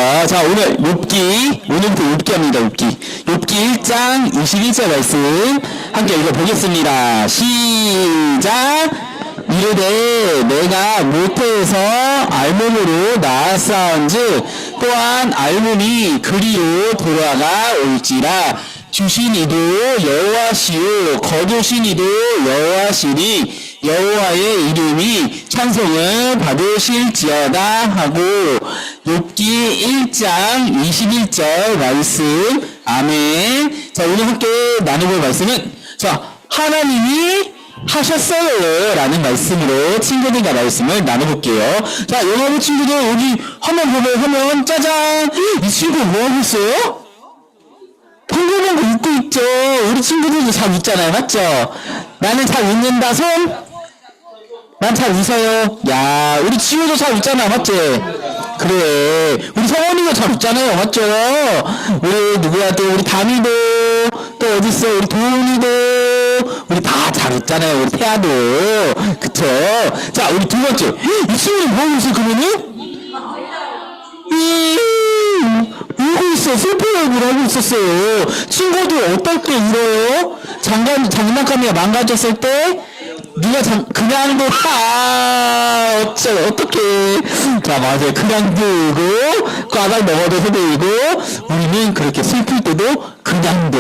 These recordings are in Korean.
자, 오늘 욥기, 오늘부터 욥기 합니다, 욥기. 욥기 1장 21절 말씀 함께 읽어보겠습니다. 시작! 이르되 내가 모태에서 알몸으로 낳았사온즉 또한 알몸이 그리로 돌아가 올지라 주신 이도 여호와시요 거두신 이도 여호와시니 여호와의 이름이 찬송을 받으실지어다 하고 욥기 1장 21절 말씀 아멘. 자, 오늘 함께 나누볼 말씀은 자, 하나님이 하셨어요 라는 말씀으로 친구들과 말씀을 나눠볼게요. 자, 영어부 친구들 여기 화면 보면 짜잔, 이 친구 뭐하고 있어요? 펑글펑글 웃고 있죠. 우리 친구들도 잘 웃잖아요, 맞죠? 나는 잘 웃는다 손? 난 잘 웃어요. 야, 우리 친구도 잘 웃잖아, 맞지? 그래, 우리 성원이가 잘 웃잖아요, 맞죠? 우리 누구야 또 우리 담이도 또 어딨어 우리 도훈이도 우리 다 잘 웃잖아요. 우리 태아도 그쵸? 자, 우리 두 번째 이 친구는 뭐 하고 있어 그러면은? 울고 있어. 슬픈 얼굴 하고 있었어요. 친구들 어떨 때 울어요? 장난감이 망가졌을 때? 네가 그냥 어떡해. 자, 맞아요. 그냥 들고, 꽈당 먹어도 들고, 우리는 그렇게 슬플 때도 그냥도,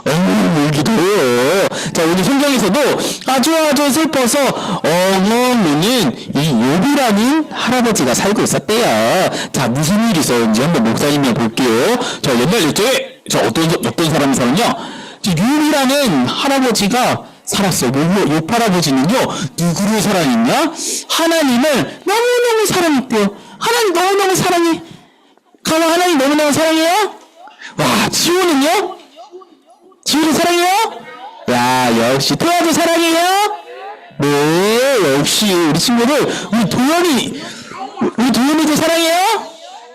엉엉 울기도 해요. 자, 우리 성경에서도 아주 슬퍼서 엉엉 우는 이 욥이라는 할아버지가 살고 있었대요. 자, 무슨 일이 있었는지 한번 목사님이 볼게요. 자, 옛날 일제에, 어떤 사람에서는요, 욥이라는 할아버지가 살았어요. 욥 할아버지는요, 누구를 사랑했냐? 하나님을 너무너무 사랑했대요. 하나님 너무너무 사랑해. 가만 하나님 너무너무 사랑해요? 와, 지호는요? 지호를 사랑해요? 야, 역시 태아도 사랑해요? 네, 역시 우리 친구들, 우리 도연이도 사랑해요?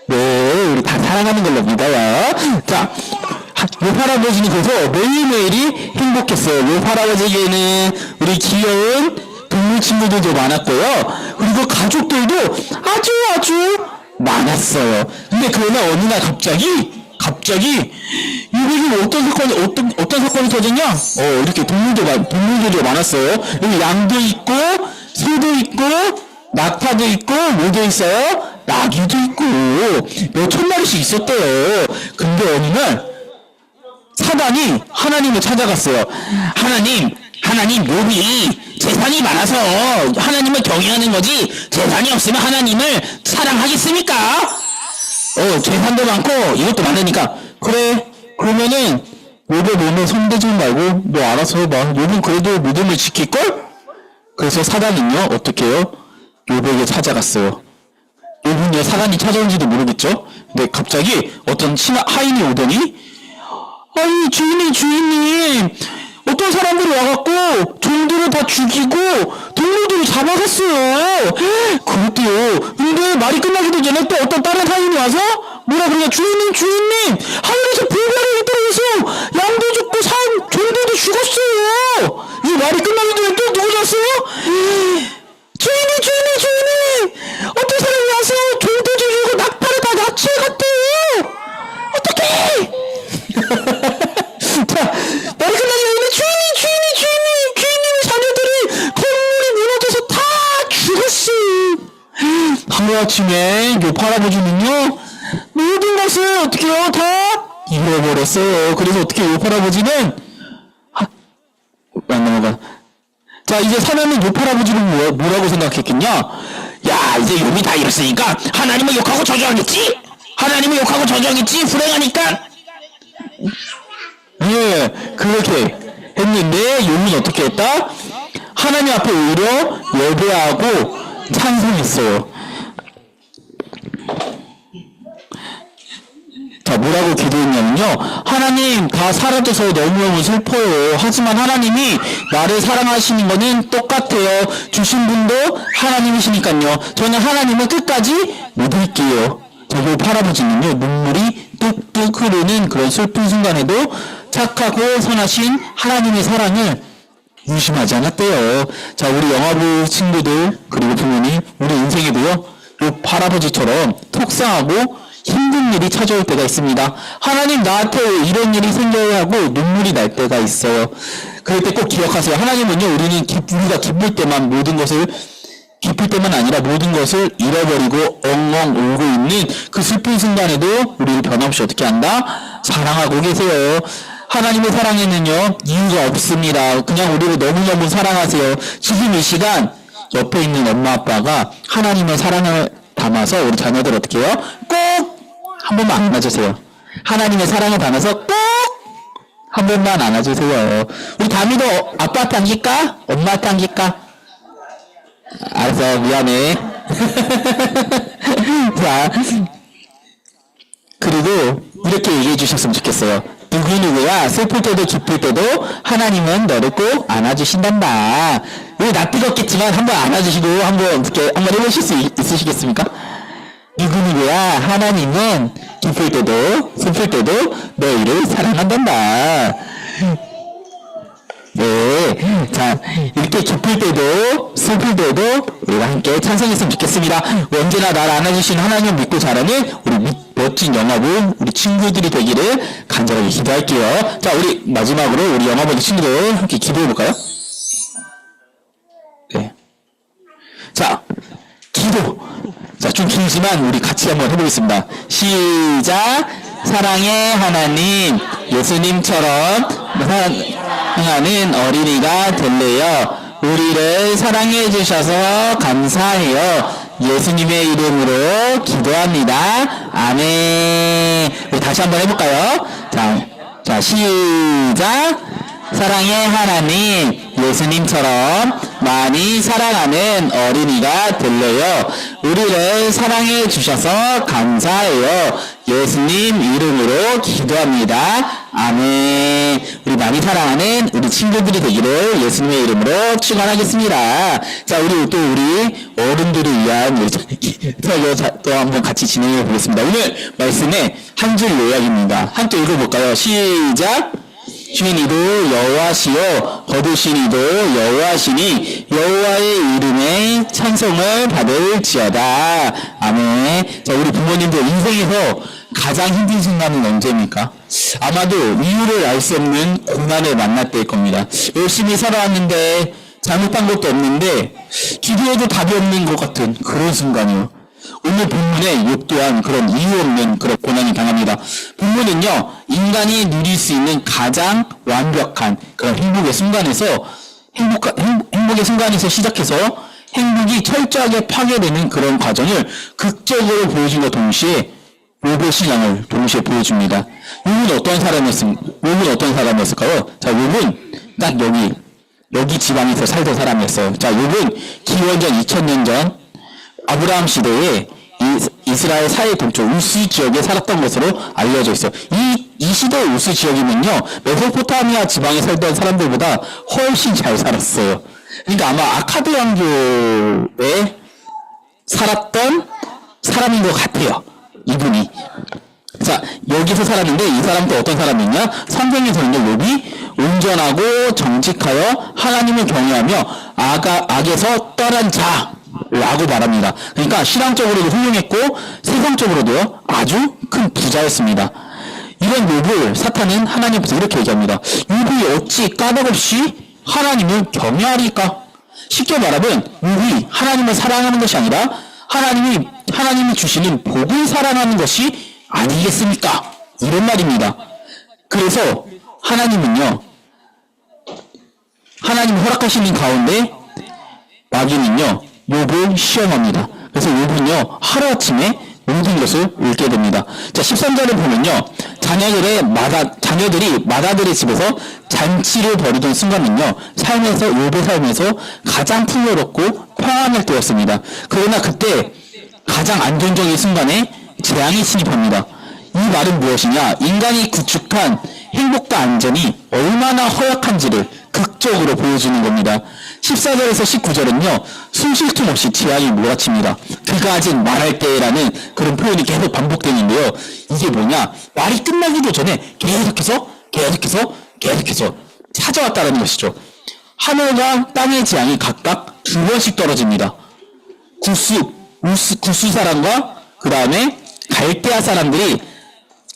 네, 우리 다 사랑하는 걸로 믿어요. 자, 욥 할아버지는 그래서 매일매일이 행복했어요. 욥 할아버지에게는 우리 귀여운 동물 친구들도 많았고요. 그리고 가족들도 아주 많았어요. 근데 그러나 어느 날 갑자기 욥에게 어떤 사건이 터졌냐? 이렇게 동물들이 많았어요. 여기 양도 있고, 소도 있고, 낙타도 있고, 뭐도 있어요? 나귀도 있고, 몇천 마리씩 있었대요. 근데 어느 날, 사단이 하나님을 찾아갔어요. 하나님, 욥이 재산이 많아서 하나님을 경외하는 거지, 재산이 없으면 하나님을 사랑하겠습니까? 재산도 많고, 이것도 많으니까, 그래, 그러면은, 욥의 몸에 손대지 말고, 너 알아서 해봐. 욥은 그래도 믿음을 지킬걸? 그래서 사단은요, 어떻게 해요? 욥에게 찾아갔어요. 욥은요, 사단이 찾아온지도 모르겠죠? 근데 갑자기 어떤 하인이 오더니, 아니, 주인님, 어떤 사람들이 와갖고, 종들을 다 죽이고, 동물들을 잡아갔어요. 그랬대요. 근데 말이 끝나기도 전에 또 어떤 다른 하인이 와서, 뭐라 그러냐, 주인님, 하늘에서 불가리가 떨어져서, 양도 죽고, 종들도 죽었어요. 이 말이 끝나기 전에 또 누구 왔어요? 주인님, 어떤 사람이 와서, 종들도 죽고, 낙타를 다 납치해갔대요. 어떡해! 자, 말이 끝나기 전에 주인님의 자녀들이 건물이 무너져서 다 죽었어요. 하루아침에 욥 할아버지는요, 모든 것을 어떻게 해요? 다 잃어버렸어요. 그래서 어떻게 욥 할아버지는 안 넘어가. 자, 이제 사람은 욥 할아버지는 뭐라고 생각했겠냐? 야, 이제 욥이 다 잃었으니까 하나님을 욕하고 저주하겠지? 불행하니까. 예, 그렇게 했는데 욥은 어떻게 했다? 하나님 앞에 오히려 예배하고 찬송했어요. 자, 뭐라고 기도했냐면요, 하나님 다 사라져서 너무너무 슬퍼요. 하지만 하나님이 나를 사랑하시는 거는 똑같아요. 주신 분도 하나님이시니까요. 저는 하나님을 끝까지 믿을게요. 자, 욥 할아버지는요, 눈물이 뚝뚝 흐르는 그런 슬픈 순간에도 착하고 선하신 하나님의 사랑을 무심하지 않았대요. 자, 우리 영화부 친구들, 그리고 부모님, 우리 인생에도요, 욥 할아버지처럼 속상하고 힘든 일이 찾아올 때가 있습니다. 하나님 나한테 왜 이런 일이 생겨야 하고 눈물이 날 때가 있어요. 그럴 때 꼭 기억하세요. 하나님은요, 우리가 기쁠 때만 모든 것을 기쁠 때만 아니라 모든 것을 잃어버리고 엉엉 울고 있는 그 슬픈 순간에도 우리를 변함없이 어떻게 한다? 사랑하고 계세요. 하나님의 사랑에는요, 이유가 없습니다. 그냥 우리를 너무너무 사랑하세요. 지금 이 시간 옆에 있는 엄마 아빠가 하나님의 사랑을 담아서 우리 자녀들 어떻게 해요? 꼭 한 번만 안아주세요. 하나님의 사랑을 담아서 꼭 한 번만 안아주세요. 우리 다미도 아빠한테 안길까? 엄마한테 안길까? 알았어, 미안해. 자, 그리고 이렇게 얘기해 주셨으면 좋겠어요. 누구누구야 슬플 때도 기쁠 때도 하나님은 너를 꼭 안아주신단다. 왜 낯뜨겁겠지만 한번 안아주시고 한번 해보실 수 있으시겠습니까? 누구누구야 하나님은 기쁠 때도 슬플 때도 너희를 사랑한단다. 네, 자, 이렇게 기쁠 때도 슬플 때도 우리가 함께 찬송했으면 좋겠습니다. 언제나 나를 안아주신 하나님을 믿고 자라는 우리 멋진 영화부 우리 친구들이 되기를 간절하게 기도할게요. 자, 우리 마지막으로 우리 영화부 친구들 함께 기도해볼까요? 네. 자, 기도. 자, 좀 길지만 우리 같이 한번 해보겠습니다. 시작. 사랑의 하나님, 예수님처럼 사랑하는 어린이가 될래요. 우리를 사랑해 주셔서 감사해요. 예수님의 이름으로 기도합니다. 아멘. 우리 다시 한번 해볼까요? 자, 시작. 사랑의 하나님, 예수님처럼 많이 사랑하는 어린이가 될래요. 우리를 사랑해 주셔서 감사해요. 예수님 이름으로 기도합니다. 아멘. 우리 많이 사랑하는 우리 친구들이 되기를 예수님의 이름으로 축원하겠습니다. 자, 우리 어른들을 위한 설교 또 한번 같이 진행해 보겠습니다. 오늘 말씀의 한 줄 요약입니다. 함께 읽어볼까요? 시작. 주인 이도 여호와시요 거두신 이도 여호와시니 여호와의 이름에 찬송을 받을지어다. 아멘. 자, 우리 부모님들 인생에서 가장 힘든 순간은 언제입니까? 아마도 이유를 알 수 없는 고난을 만날 때일 겁니다. 열심히 살아왔는데 잘못한 것도 없는데 기도해도 답이 없는 것 같은 그런 순간이요. 오늘 본문에 욥 또한 그런 이유 없는 그런 고난이 당합니다. 본문은요, 인간이 누릴 수 있는 가장 완벽한 그런 행복의 순간에서 행복의 순간에서 시작해서 행복이 철저하게 파괴되는 그런 과정을 극적으로 보여준과 동시에 욥의 신앙을 동시에 보여줍니다. 욥은 어떤 사람이었을까요? 자, 욥은 딱 여기 지방에서 살던 사람이었어요. 자, 욥은 기원전 2000년 전 아브라함 시대에 이스라엘 사해 동쪽 우스 지역에 살았던 것으로 알려져 있어요. 이 시대의 우스 지역이면요, 메소포타미아 지방에 살던 사람들보다 훨씬 잘 살았어요. 그러니까 아마 아카드 왕조에 살았던 사람인 것 같아요, 이분이. 자, 여기서 살았는데 이 사람은 또 어떤 사람이냐? 성경에서는요, 욥이 온전하고 정직하여 하나님을 경외하며 악에서 떠난 자 라고 말합니다. 그러니까 신앙적으로도 훌륭했고 세상적으로도요, 아주 큰 부자였습니다. 이런 욥을 사탄은 하나님 앞에서 이렇게 얘기합니다. 욥이 어찌 까닭없이 하나님을 경외하리까? 쉽게 말하면 욥이 하나님을 사랑하는 것이 아니라 하나님이 주시는 복을 사랑하는 것이 아니겠습니까? 이런 말입니다. 그래서 하나님은요, 하나님 허락하시는 가운데 마귀는요, 욥을 시험합니다. 그래서 욥은요, 하루아침에 모든 것을 잃게 됩니다. 자, 13절을 보면요, 자녀들이 맏아들의 집에서 잔치를 벌이던 순간은요, 욥의 삶에서 가장 풍요롭고 평안할 때였습니다. 그러나 그때 가장 안정적인 순간에 재앙이 침입합니다. 이 말은 무엇이냐? 인간이 구축한 행복과 안전이 얼마나 허약한지를 극적으로 보여주는 겁니다. 14절에서 19절은요, 숨 쉴 틈 없이 재앙이 몰아칩니다. 그가 아직 말할 때라는 그런 표현이 계속 반복되는데요. 이게 뭐냐? 말이 끝나기도 전에 계속해서 찾아왔다는 것이죠. 하늘과 땅의 재앙이 각각 2번씩 떨어집니다. 구수사랑과 그 다음에 갈대아 사람들이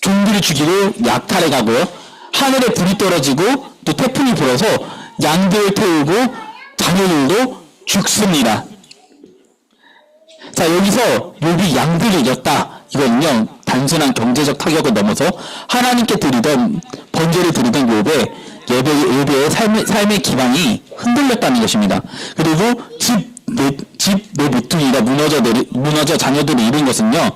좀비를 죽이고 약탈해 가고요. 하늘에 불이 떨어지고 또 태풍이 불어서 양들을 태우고 자녀들도 죽습니다. 자, 여기서 욥이 양들을 이겼다. 이거는요, 단순한 경제적 타격을 넘어서 하나님께 드리던 번제를 드리던 욥의 삶의 기반이 흔들렸다는 것입니다. 그리고 내 모퉁이가 무너져 자녀들을 잃은 것은요,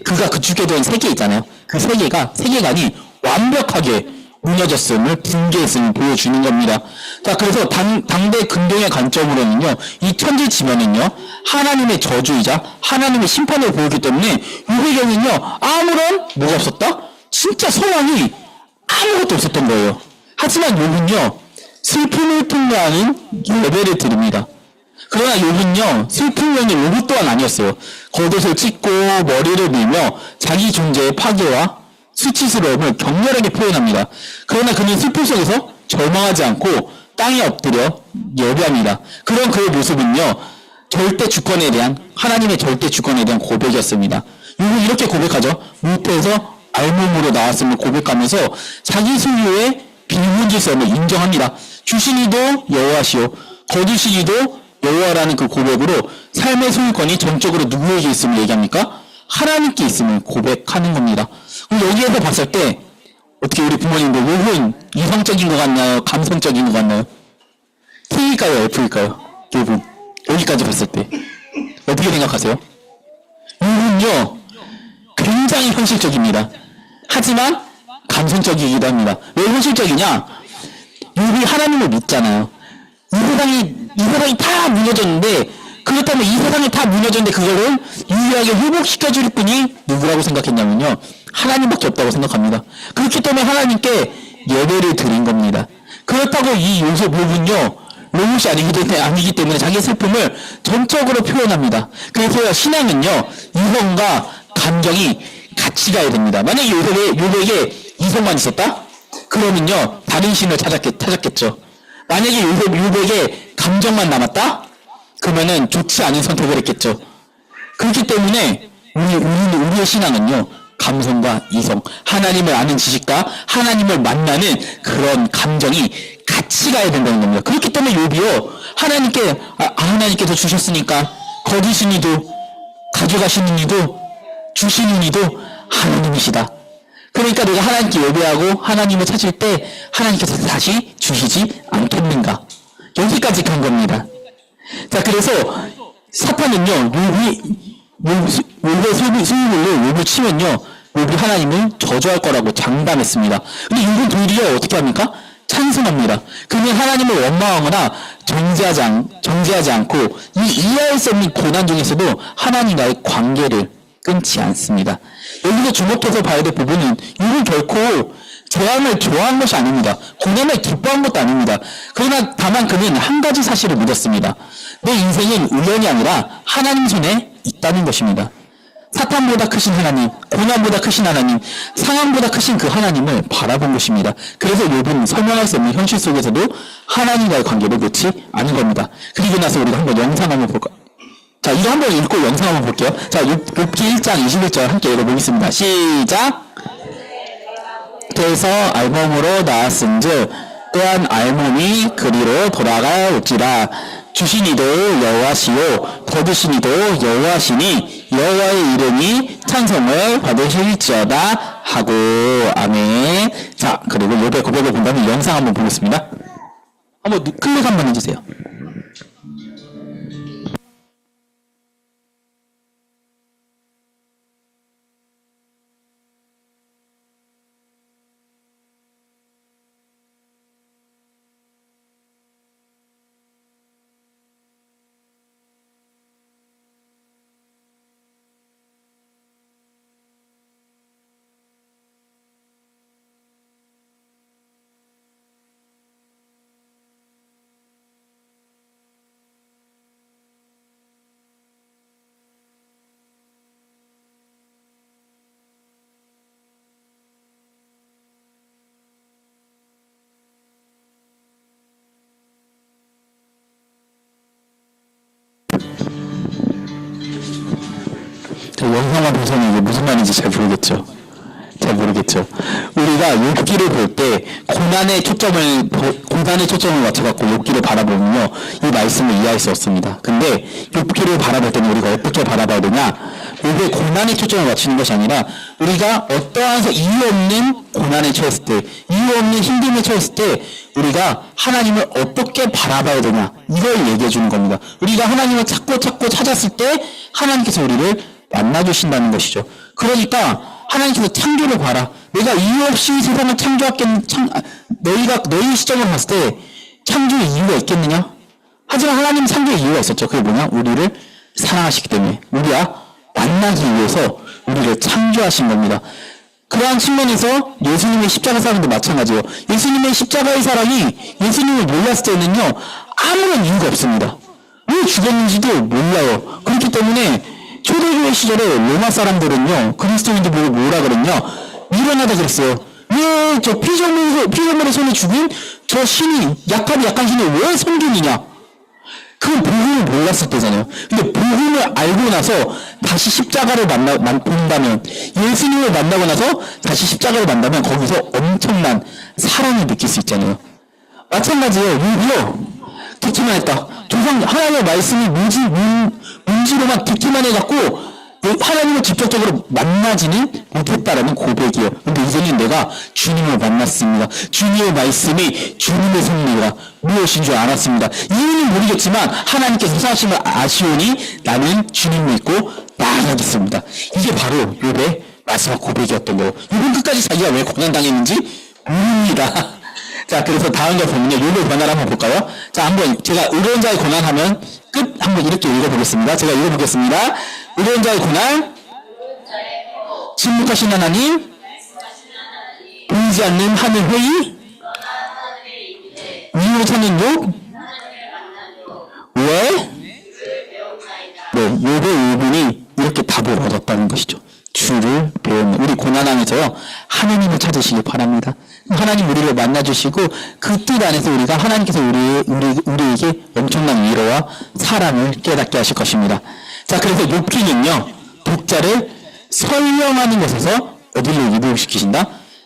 그가 그축해 둔 세계 있잖아요. 그 세계관이 완벽하게 무너졌음을, 붕괴했음을 보여주는 겁니다. 자, 그래서 당대 근동의 관점으로는요, 이 천지지변은요, 하나님의 저주이자 하나님의 심판을 보이기 때문에 욥의 경우는요, 아무런 뭐가 없었다? 진짜 소망이 아무것도 없었던 거예요. 하지만 욥은요, 슬픔을 통과하는 예배를 드립니다. 그러나 욥은요, 슬픈 면이 욥 또한 아니었어요. 겉옷을 찢고 머리를 밀며 자기 존재의 파괴와 수치스러움을 격렬하게 표현합니다. 그러나 그는 슬픔 속에서 절망하지 않고 땅에 엎드려 예배합니다. 그런 그의 모습은요, 절대 주권에 대한, 하나님의 절대 주권에 대한 고백이었습니다. 욥은 이렇게 고백하죠. 무태에서 알몸으로 나왔음을 고백하면서 자기 소유의 비문질서를 인정합니다. 주시니도 여호와시오, 거두시니도 여호와라는 그 고백으로 삶의 소유권이 전적으로 누구에게 있음을 얘기합니까? 하나님께 있음을 고백하는 겁니다. 여기에서 봤을 때 어떻게 우리 부모님들 욥은 이성적인 것 같나요? 감성적인 것 같나요? T일까요? F일까요? 욥은 여기까지 봤을 때 어떻게 생각하세요? 욥은요, 굉장히 현실적입니다. 하지만 감성적이기도 합니다. 왜 현실적이냐? 욥이 하나님을 믿잖아요. 이 세상이 다 무너졌는데, 그렇다면 이 세상이 다 무너졌는데 그거를 유일하게 회복시켜줄 분이 누구라고 생각했냐면요, 하나님밖에 없다고 생각합니다. 그렇기 때문에 하나님께 예배를 드린 겁니다. 그렇다고 이 욥은요, 로봇이 아니기 때문에 자기 슬픔을 전적으로 표현합니다. 그래서 신앙은요, 이성과 감정이 같이 가야 됩니다. 만약에 욥에게 이성만 있었다? 그러면요, 다른 신을 찾았겠죠. 만약에 욥에게 감정만 남았다? 그러면은 좋지 않은 선택을 했겠죠. 그렇기 때문에 우리의 신앙은요, 감성과 이성, 하나님을 아는 지식과 하나님을 만나는 그런 감정이 같이 가야 된다는 겁니다. 그렇기 때문에 욥이요, 하나님께서 주셨으니까 거두신 이도 가져가시는 이도 주시는 이도 하나님이시다. 그러니까 내가 하나님께 예배하고 하나님을 찾을 때 하나님께서 다시 주시지 않겠는가. 여기까지 간 겁니다. 자, 그래서 사탄은요, 욥의 소유물로 욥을 치면요, 욥이 하나님을 저주할 거라고 장담했습니다. 근데 욥은 도리어 어떻게 합니까? 찬송합니다. 그는 하나님을 원망하거나 정죄하지 않고 이 이해할 수 없는 고난 중에서도 하나님과의 관계를 끊지 않습니다. 여기서 주목해서 봐야 될 부분은 욥은 결코 재앙을 좋아한 것이 아닙니다. 고난을 기뻐한 것도 아닙니다. 그러나 다만 그는 한 가지 사실을 믿었습니다. 내 인생은 우연이 아니라 하나님 손에 있다는 것입니다. 사탄보다 크신 하나님, 고난보다 크신 하나님, 상황보다 크신 그 하나님을 바라본 것입니다. 그래서 욥은 설명할 수 없는 현실 속에서도 하나님과의 관계를 놓지 않은 겁니다. 그리고 나서 우리가 한번 영상 한번 볼까요? 자, 이거 한번 읽고 영상 한번 볼게요. 자, 욥기 1장 21절 함께 읽어보겠습니다. 시작! 그래서 알몸으로 나왔은즉 또한 알몸이 그리로 돌아가올지라. 주시니도 여호와시요 거두시니도 여호와시니 여호와의 이름이 찬송을 받으실지어다 하고. 아멘. 자, 그리고 욥의 고백을 본다면 영상 한번 보겠습니다. 한번 클릭 한번 해주세요. 무슨 말인지 잘 모르겠죠. 잘 모르겠죠. 우리가 욥기를 볼 때 고난의 초점을 맞춰갖고 욥기를 바라보면요, 이 말씀을 이해할 수 없습니다. 근데 욥기를 바라볼 때는 우리가 어떻게 바라봐야 되냐? 욥의 고난의 초점을 맞추는 것이 아니라 우리가 어떠한 이유 없는 고난에 처했을 때, 이유 없는 힘듦에 처했을 때 우리가 하나님을 어떻게 바라봐야 되냐, 이걸 얘기해 주는 겁니다. 우리가 하나님을 찾고 찾았을 때 하나님께서 우리를 만나주신다는 것이죠. 그러니까 하나님께서 창조를 봐라. 내가 이유 없이 세상을 너희 시점으로 봤을 때 창조의 이유가 있겠느냐? 하지만 하나님 창조의 이유가 있었죠. 그게 뭐냐? 우리를 사랑하시기 때문에, 우리와 만나기 위해서 우리를 창조하신 겁니다. 그러한 측면에서 예수님의 십자가 사랑도 마찬가지예요. 예수님의 십자가의 사랑이 예수님을 몰랐을 때는요, 아무런 이유가 없습니다. 왜 죽었는지도 몰라요. 그렇기 때문에 초대교회 시절에 로마 사람들은요, 그리스도인들 보고 뭐라 그랬냐? 미련하다 그랬어요. 왜 저 피조물의 손에 죽인 저 신이, 약한 신이 왜 섬기느냐? 그건 복음을 몰랐을 때잖아요. 근데 복음을 알고 나서 다시 십자가를 본다면, 예수님을 만나고 나서 다시 십자가를 만나면 거기서 엄청난 사랑을 느낄 수 있잖아요. 마찬가지예요. 욥이요, 듣기만 했다. 조상 하나님의 말씀이 문지로만 듣기만 해갖고 하나님을 직접적으로 만나지는 못했다라는 고백이에요. 근데 이제는 내가 주님을 만났습니다. 주님의 말씀이 주님의 섭리가 무엇인 줄 알았습니다. 이유는 모르겠지만 하나님께서 사심을 아시오니 나는 주님 믿고 나아가겠습니다. 이게 바로 욥의 마지막 고백이었던 거예요. 욥은 끝까지 자기가 왜 고난당했는지 모릅니다. 자, 그래서 다음 거 보면요, 욥의 고난을 한번 볼까요? 자, 한번 제가 의로운 자의 고난하면 끝 한번 이렇게 읽어보겠습니다. 제가 읽어보겠습니다. 의로운 자의 고난, 침묵하신 하나님, 보이지 않는 하늘 회의, 이유를 찾는 욥, 왜? 네, 욥의 의분이 이렇게 답을 얻었다는 것이죠. 주를 배우는, 우리 고난항에서요, 하나님을 찾으시기 바랍니다. 하나님 우리를 만나주시고 그 뜻 안에서 우리가 하나님께서 우리에게 엄청난 위로와 사랑을 깨닫게 하실 것입니다. 자, 그래서 욥기는요, 독자를 설명하는 것에서 어디로 이동시키신다?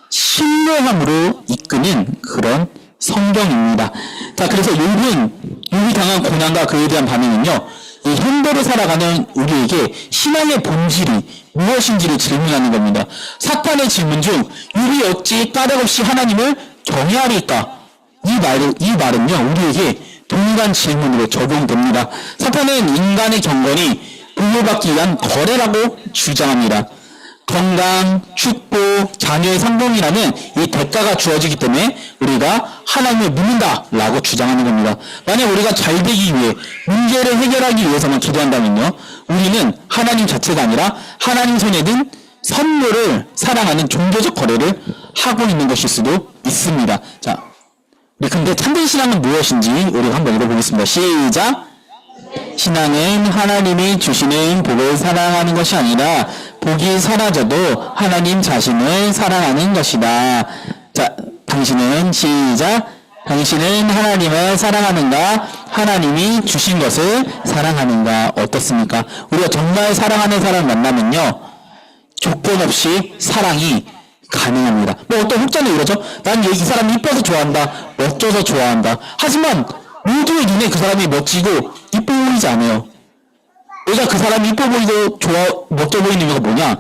신뢰함으로 이끄는 그런 성경입니다. 자, 그래서 욥이 당한 고난과 그에 대한 반응은요, 이 현대를 살아가는 우리에게 신앙의 본질이 무엇인지를 질문하는 겁니다. 사탄의 질문 중 욥이 어찌 까닭없이 하나님을 경외하리까? 이 말은요, 우리에게 동일한 질문으로 적용됩니다. 사탄은 인간의 경건이 보호받기 위한 거래라고 주장합니다. 건강, 축복, 자녀의 성공이라는 이 대가가 주어지기 때문에 우리가 하나님을 믿는다라고 주장하는 겁니다. 만약 우리가 잘 되기 위해, 문제를 해결하기 위해서만 기도한다면요, 우리는 하나님 자체가 아니라 하나님 손에 든 선물을 사랑하는 종교적 거래를 하고 있는 것일 수도 있습니다. 자, 우리 근데 참된 신앙은 무엇인지 우리가 한번 읽어보겠습니다. 시작! 신앙은 하나님이 주시는 복을 사랑하는 것이 아니라 복이 사라져도 하나님 자신을 사랑하는 것이다. 자, 당신은 시작! 당신은 하나님을 사랑하는가? 하나님이 주신 것을 사랑하는가? 어떻습니까? 우리가 정말 사랑하는 사람을 만나면요, 조건 없이 사랑이 가능합니다. 뭐 어떤 혹자는 이러죠. 난 이 사람이 이뻐서 좋아한다, 멋져서 좋아한다. 하지만 모두의 눈에 그 사람이 멋지고 이뻐 보이지 않아요. 내가 그 사람이 이뻐 보이고 멋져 보이는 이유가 뭐냐?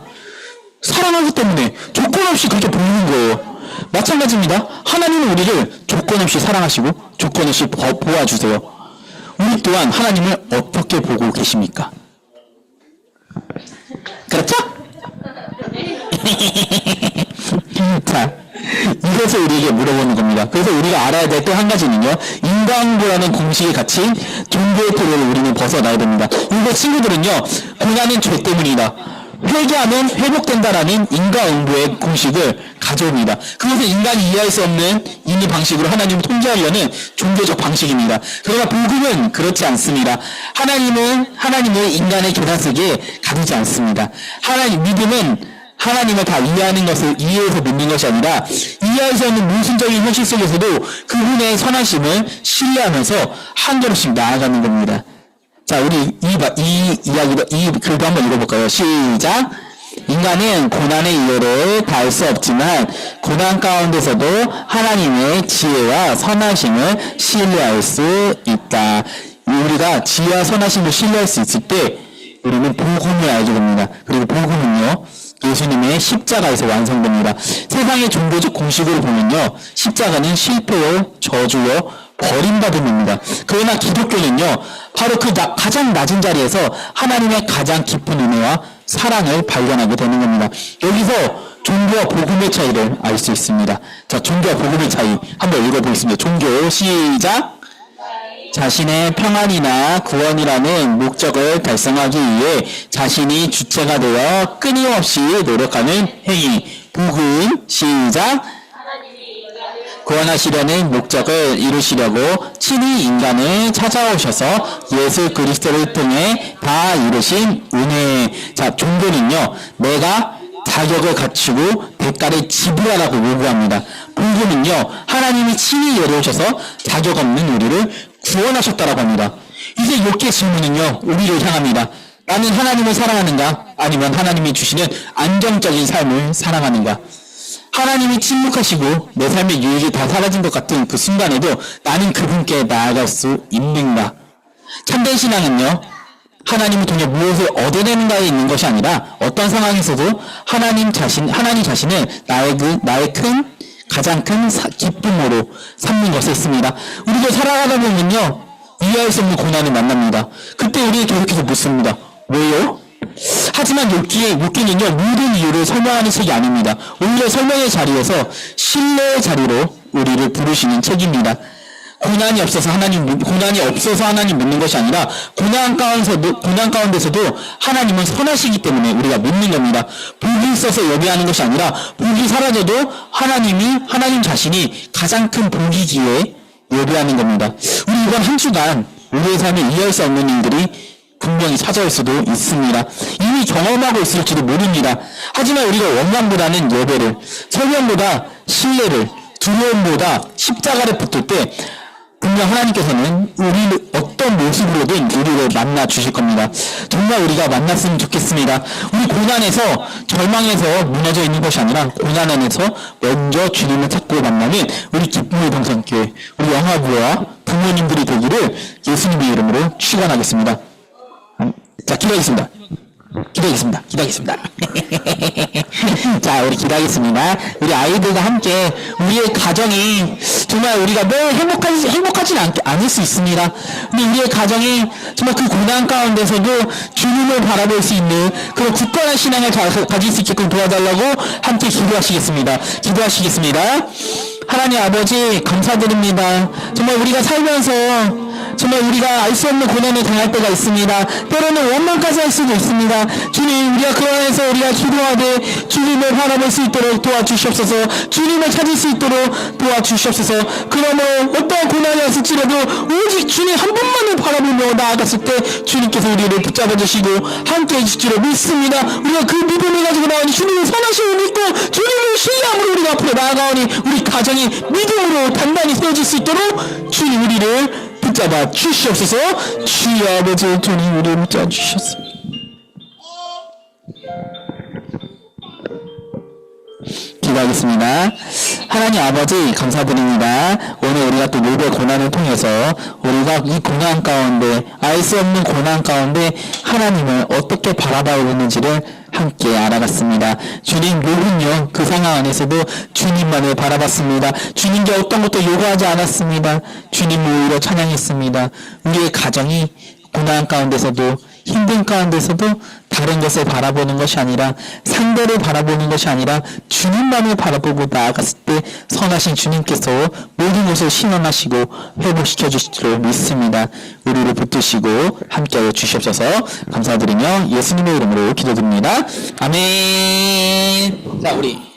사랑하기 때문에 조건 없이 그렇게 보이는 거예요. 마찬가지입니다. 하나님은 우리를 조건 없이 사랑하시고 조건 없이 보아주세요. 우리 또한 하나님을 어떻게 보고 계십니까? 그렇죠? 자, 이것을 우리에게 물어보는 겁니다. 그래서 우리가 알아야 될 또 한 가지는요, 인과응보라는 공식에 갇힌 종교의 토대를 우리는 벗어나야 됩니다. 이거 친구들은요, 고난은 죄 때문이다, 회개하면 회복된다라는 인과응보의 공식을 가져옵니다. 그것은 인간이 이해할 수 없는 인위 방식으로 하나님을 통제하려는 종교적 방식입니다. 그러나 복음은 그렇지 않습니다. 하나님을 인간의 계산 속에 가두지 않습니다. 믿음은 하나님을 다 이해하는 것을 이해해서 믿는 것이 아니라 이해할 수 없는 모순적인 현실 속에서도 그분의 선하심을 신뢰하면서 한 걸음씩 나아가는 겁니다. 자, 우리 이 글도 한번 읽어볼까요? 시작! 인간은 고난의 이유를 다 알 수 없지만 고난 가운데서도 하나님의 지혜와 선하심을 신뢰할 수 있다. 우리가 지혜와 선하심을 신뢰할 수 있을 때 우리는 복음을 알게 됩니다. 그리고 복음은요, 예수님의 십자가에서 완성됩니다. 세상의 종교적 공식으로 보면요, 십자가는 실패요, 저주요, 버림받음입니다. 그러나 기독교는요, 바로 그 가장 낮은 자리에서 하나님의 가장 깊은 은혜와 사랑을 발견하게 되는 겁니다. 여기서 종교와 복음의 차이를 알 수 있습니다. 자, 종교와 복음의 차이 한번 읽어보겠습니다. 종교 시작. 자신의 평안이나 구원이라는 목적을 달성하기 위해 자신이 주체가 되어 끊임없이 노력하는 행위. 복음 시작. 구원하시려는 목적을 이루시려고 친히 인간을 찾아오셔서 예수 그리스도를 통해 다 이루신 은혜. 자, 종교는요, 내가 자격을 갖추고 대가를 지불하라고 요구합니다. 복음은요, 하나님이 친히 내려오셔서 자격 없는 우리를 구원하셨다라고 합니다. 이제 욥기의 질문은요, 우리를 향합니다. 나는 하나님을 사랑하는가? 아니면 하나님이 주시는 안정적인 삶을 사랑하는가? 하나님이 침묵하시고 내 삶의 유익이 다 사라진 것 같은 그 순간에도 나는 그분께 나아갈 수 있는가? 참된 신앙은요, 하나님을 통해 무엇을 얻어내는가에 있는 것이 아니라 어떤 상황에서도 하나님 자신을 나의 가장 큰 기쁨으로 삼는 것에 있습니다. 우리도 살아가다 보면요, 이해할 수 없는 고난을 만납니다. 그때 우리는 계속해서 묻습니다. 왜요? 하지만 욥기는요, 모든 이유를 설명하는 책이 아닙니다. 오히려 설명의 자리에서 신뢰의 자리로 우리를 부르시는 책입니다. 고난이 없어서 하나님 묻는 것이 아니라 고난 가운데서도 하나님은 선하시기 때문에 우리가 묻는 겁니다. 복이 있어서 예배하는 것이 아니라 복이 사라져도 하나님 자신이 가장 큰 복이기에 예배하는 겁니다. 우리 이번 한 주간 우리의 삶에 이해할 수 없는 일들이 분명히 찾아올 수도 있습니다. 이미 경험하고 있을지도 모릅니다. 하지만 우리가 원망보다는 예배를, 설명보다 신뢰를, 두려움보다 십자가를 붙들 때 분명 하나님께서는 우리를 어떤 모습으로든 우리를 만나 주실 겁니다. 정말 우리가 만났으면 좋겠습니다. 우리 고난에서, 절망에서 무너져 있는 것이 아니라 고난 안에서 먼저 주님을 찾고 만나는 우리 기쁨의 동산교회, 우리 영화부와 부모님들이 되기를 예수님의 이름으로 축원하겠습니다. 자, 기도하겠습니다. 자, 우리 기도하겠습니다. 우리 아이들과 함께 우리의 가정이 정말 우리가 늘 행복하진 않을 수 있습니다. 근데 우리의 가정이 정말 그 고난 가운데서도 주님을 바라볼 수 있는 그런 굳건한 신앙을 가질 수 있게끔 도와달라고 함께 기도하시겠습니다. 하나님 아버지, 감사드립니다. 정말 우리가 살면서 정말 우리가 알 수 없는 고난을 당할 때가 있습니다. 때로는 원망까지 할 수도 있습니다. 주님, 우리가 그 안에서 우리가 기도하되 주님을 바라볼 수 있도록 도와주시옵소서. 주님을 찾을 수 있도록 도와주시옵소서. 그러므로 어떠한 고난이 왔을지라도 오직 주님 한 분만을 바라보며 나아갔을 때 주님께서 우리를 붙잡아 주시고 함께 해주실 줄 믿습니다. 우리가 그 믿음을 가지고 나오니 주님의 선하심을 믿고 주님을 신뢰함으로 우리가 앞으로 나아가오니 우리 가정이 믿음으로 단단히 세워질 수 있도록 주님 우리를 붙잡아 주시옵소서. 주여 아버지, 주님 우리를 붙잡아 주셨습니다. 기도하겠습니다. 하나님 아버지, 감사드립니다. 오늘 우리가 또 물배 고난을 통해서 우리가 이 고난 가운데, 알 수 없는 고난 가운데 하나님을 어떻게 바라봐야 되는지를 함께 알아갔습니다. 주님, 욥은요, 그 상황 안에서도 주님만을 바라봤습니다. 주님께 어떤 것도 요구하지 않았습니다. 주님 오히려 찬양했습니다. 우리의 가정이 고난 가운데서도, 힘든 가운데서도 다른 것을 바라보는 것이 아니라, 상대를 바라보는 것이 아니라 주님만을 바라보고 나아갔을 때 선하신 주님께서 모든 것을 신원하시고 회복시켜 주실 줄 믿습니다. 우리를 붙드시고 함께하여 주시옵소서. 감사드리며 예수님의 이름으로 기도드립니다. 아멘. 자, 우리